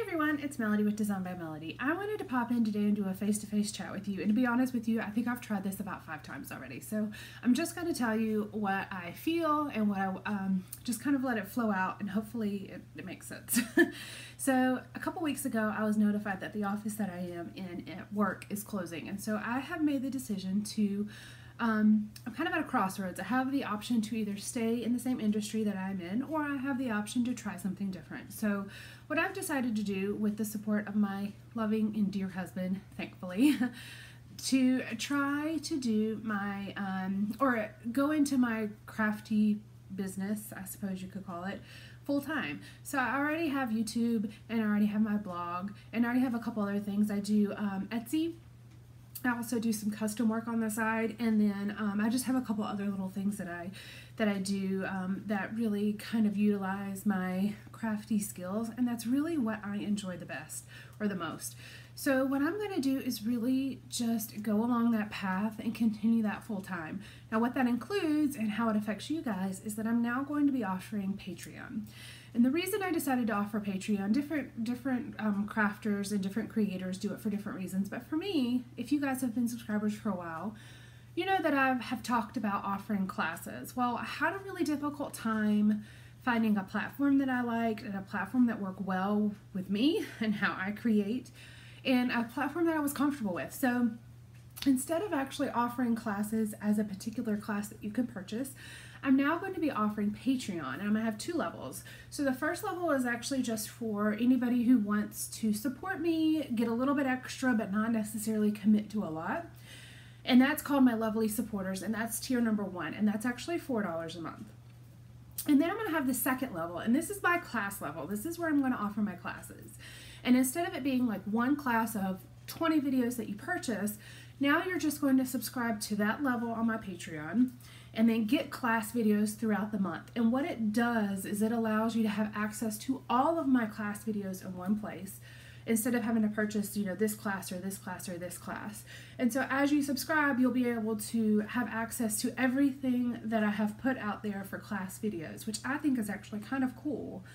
everyone, it's Melody with Design by Melody. I wanted to pop in today and do a face-to-face chat with you, and to be honest with you, I think I've tried this about 5 times already, so I'm just going to tell you what I feel and what I just kind of let it flow out, and hopefully it makes sense. So a couple weeks ago I was notified that the office that I am in at work is closing, and so I have made the decision to I'm kind of at a crossroads. I have the option to either stay in the same industry that I'm in, or I have the option to try something different. So what I've decided to do, with the support of my loving and dear husband, thankfully, to try to do my, or go into my crafty business, I suppose you could call it, full time. So I already have YouTube, and I already have my blog, and I already have a couple other things. I do Etsy. I also do some custom work on the side, and then I just have a couple other little things that I do that really kind of utilize my crafty skills, and that's really what I enjoy the best or the most. So what I'm going to do is really just go along that path and continue that full time. Now what that includes and how it affects you guys is that I'm now going to be offering Patreon. And the reason I decided to offer Patreon, different crafters and different creators do it for different reasons. But for me, if you guys have been subscribers for a while, you know that I have talked about offering classes. Well, I had a really difficult time finding a platform that I liked and a platform that worked well with me and how I create, and a platform that I was comfortable with. So instead of actually offering classes as a particular class that you can purchase, I'm now going to be offering Patreon, and I'm going to have 2 levels. So the first level is actually just for anybody who wants to support me, get a little bit extra, but not necessarily commit to a lot. And that's called my Lovely Supporters, and that's tier number 1, and that's actually $4 a month. And then I'm going to have the second level, and this is my class level. This is where I'm going to offer my classes. And instead of it being like one class of 20 videos that you purchase, now you're just going to subscribe to that level on my Patreon and then get class videos throughout the month. And what it does is it allows you to have access to all of my class videos in one place, instead of having to purchase, you know, this class or this class or this class. And so as you subscribe, you'll be able to have access to everything that I have put out there for class videos, which I think is actually kind of cool,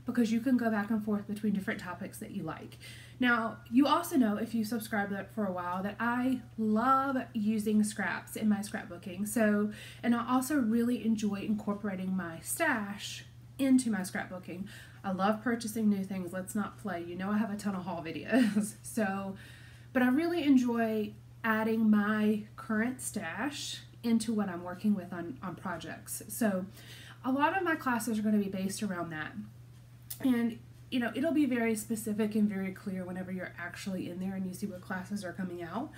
because you can go back and forth between different topics that you like. Now, you also know, if you subscribed for a while, that I love using scraps in my scrapbooking. So, and I also really enjoy incorporating my stash into my scrapbooking. I love purchasing new things. Let's not play. You know I have a ton of haul videos. So, but I really enjoy adding my current stash into what I'm working with on projects. So a lot of my classes are going to be based around that. And, you know, it'll be very specific and very clear whenever you're actually in there and you see what classes are coming out.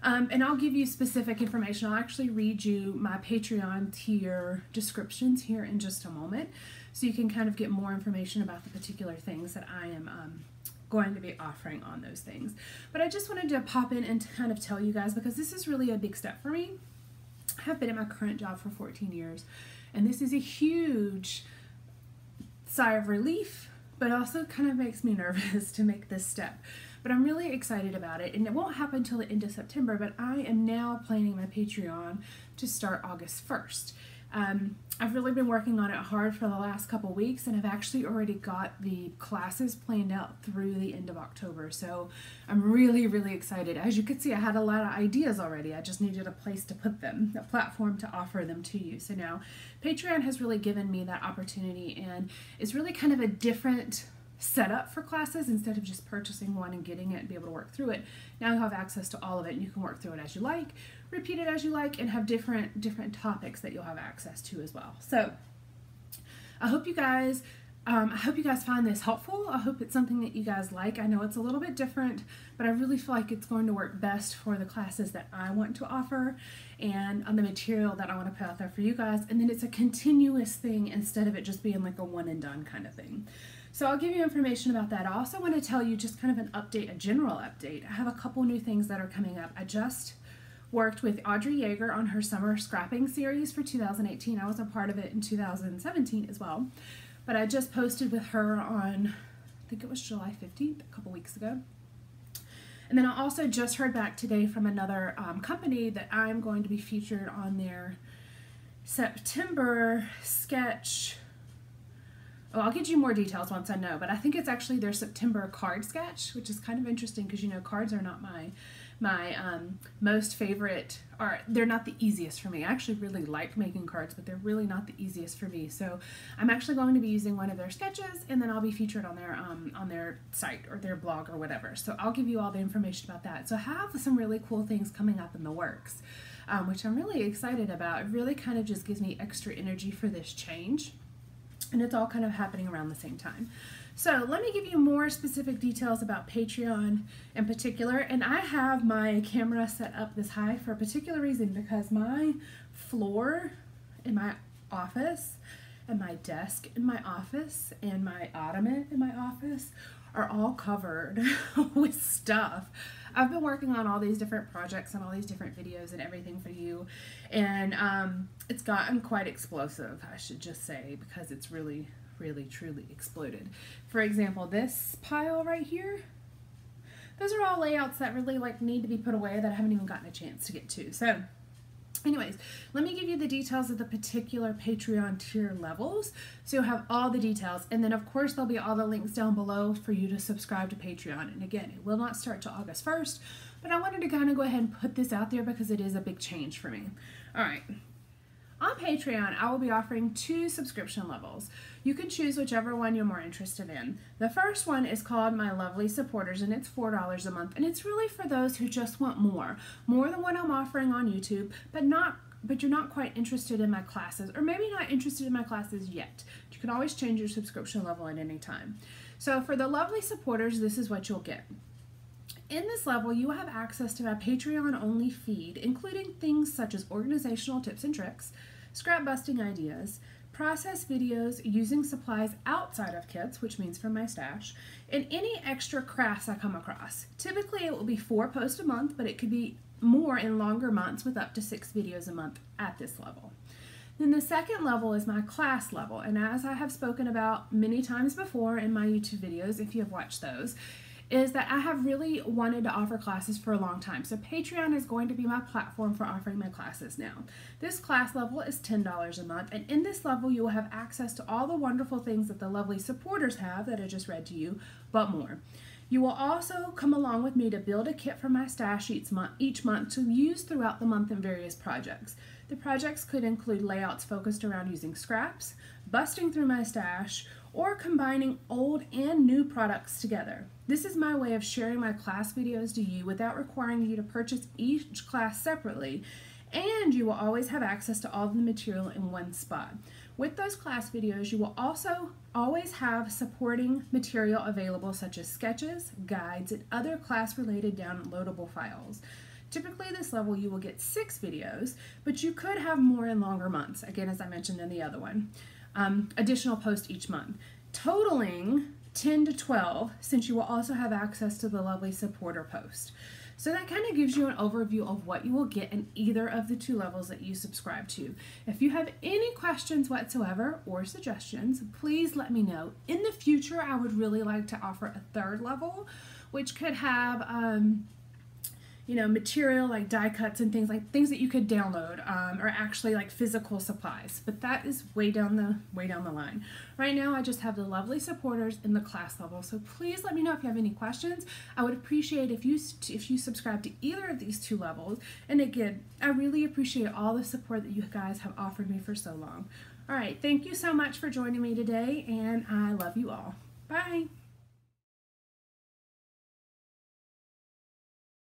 And I'll give you specific information. I'll actually read you my Patreon tier descriptions here in just a moment, so you can kind of get more information about the particular things that I am going to be offering on those things. But I just wanted to pop in and to kind of tell you guys, because this is really a big step for me. I have been at my current job for 14 years, and this is a huge sigh of relief, but also kind of makes me nervous to make this step. But I'm really excited about it, and it won't happen until the end of September, but I am now planning my Patreon to start August 1st. I've really been working on it hard for the last couple weeks, and I've actually already got the classes planned out through the end of October, so I'm really, really excited. As you can see, I had a lot of ideas already. I just needed a place to put them, a platform to offer them to you. So now Patreon has really given me that opportunity, and it's really kind of a different setup for classes. Instead of just purchasing one and getting it and be able to work through it, now you have access to all of it, and you can work through it as you like, repeat it as you like, and have different topics that you'll have access to as well. So I hope you guys find this helpful. I hope it's something that you guys like. I know it's a little bit different, but I really feel like it's going to work best for the classes that I want to offer and on the material that I want to put out there for you guys. And then it's a continuous thing instead of it just being like a one and done kind of thing. So I'll give you information about that. I also want to tell you just kind of an update, a general update. I have a couple new things that are coming up. I just worked with Audrey Yeager on her summer scrapping series for 2018. I was a part of it in 2017 as well. But I just posted with her on, I think it was July 15th, a couple weeks ago. And then I also just heard back today from another company that I'm going to be featured on their September sketch Oh, I'll get you more details once I know, but I think it's actually their September card sketch, which is kind of interesting because, you know, cards are not my most favorite, or they're not the easiest for me. I actually really like making cards, but they're really not the easiest for me. So I'm actually going to be using one of their sketches, and then I'll be featured on their site or their blog or whatever. So I'll give you all the information about that. So I have some really cool things coming up in the works, which I'm really excited about. It really kind of just gives me extra energy for this change. And it's all kind of happening around the same time. So let me give you more specific details about Patreon in particular. And I have my camera set up this high for a particular reason, because my floor in my office and my desk in my office and my ottoman in my office are all covered with stuff. I've been working on all these different projects and all these different videos and everything for you, and it's gotten quite explosive, I should just say, because it's really, really, truly exploded. For example, this pile right here, those are all layouts that really need to be put away that I haven't even gotten a chance to get to. So anyways, let me give you the details of the particular Patreon tier levels, so you'll have all the details. And then, of course, there'll be all the links down below for you to subscribe to Patreon. And again, it will not start till August 1st, but I wanted to kind of go ahead and put this out there because it is a big change for me. All right. On Patreon, I will be offering 2 subscription levels. You can choose whichever one you're more interested in. The first one is called My Lovely Supporters, and it's $4 a month, and it's really for those who just want more than what I'm offering on YouTube, but you're not quite interested in my classes, or maybe not interested in my classes yet. You can always change your subscription level at any time. So for the Lovely Supporters, this is what you'll get. In this level, you will have access to my Patreon-only feed, including things such as organizational tips and tricks, scrap busting ideas, process videos using supplies outside of kits, which means from my stash, and any extra crafts I come across. Typically, it will be 4 posts a month, but it could be more in longer months with up to 6 videos a month at this level. Then the second level is my class level, and as I have spoken about many times before in my YouTube videos, if you have watched those, is that I have really wanted to offer classes for a long time. So Patreon is going to be my platform for offering my classes now. This class level is $10 a month, and in this level you will have access to all the wonderful things that the lovely supporters have that I just read to you, but more. You will also come along with me to build a kit from my stash each month to use throughout the month in various projects. The projects could include layouts focused around using scraps, busting through my stash, or combining old and new products together. This is my way of sharing my class videos to you without requiring you to purchase each class separately, and you will always have access to all of the material in one spot. With those class videos, you will also always have supporting material available, such as sketches, guides, and other class-related downloadable files. Typically, this level you will get 6 videos, but you could have more in longer months, again, as I mentioned in the other one. Additional posts each month, totaling 10 to 12, since you will also have access to the lovely supporter post. So that kind of gives you an overview of what you will get in either of the 2 levels that you subscribe to. If you have any questions whatsoever or suggestions, please let me know. In the future, I would really like to offer a 3rd level, which could have material like die cuts and things that you could download, or actually like physical supplies. But that is way down the line. Right now, I just have the lovely supporters in the class level. So please let me know if you have any questions. I would appreciate if you subscribe to either of these 2 levels. And again, I really appreciate all the support that you guys have offered me for so long. All right, thank you so much for joining me today, and I love you all. Bye.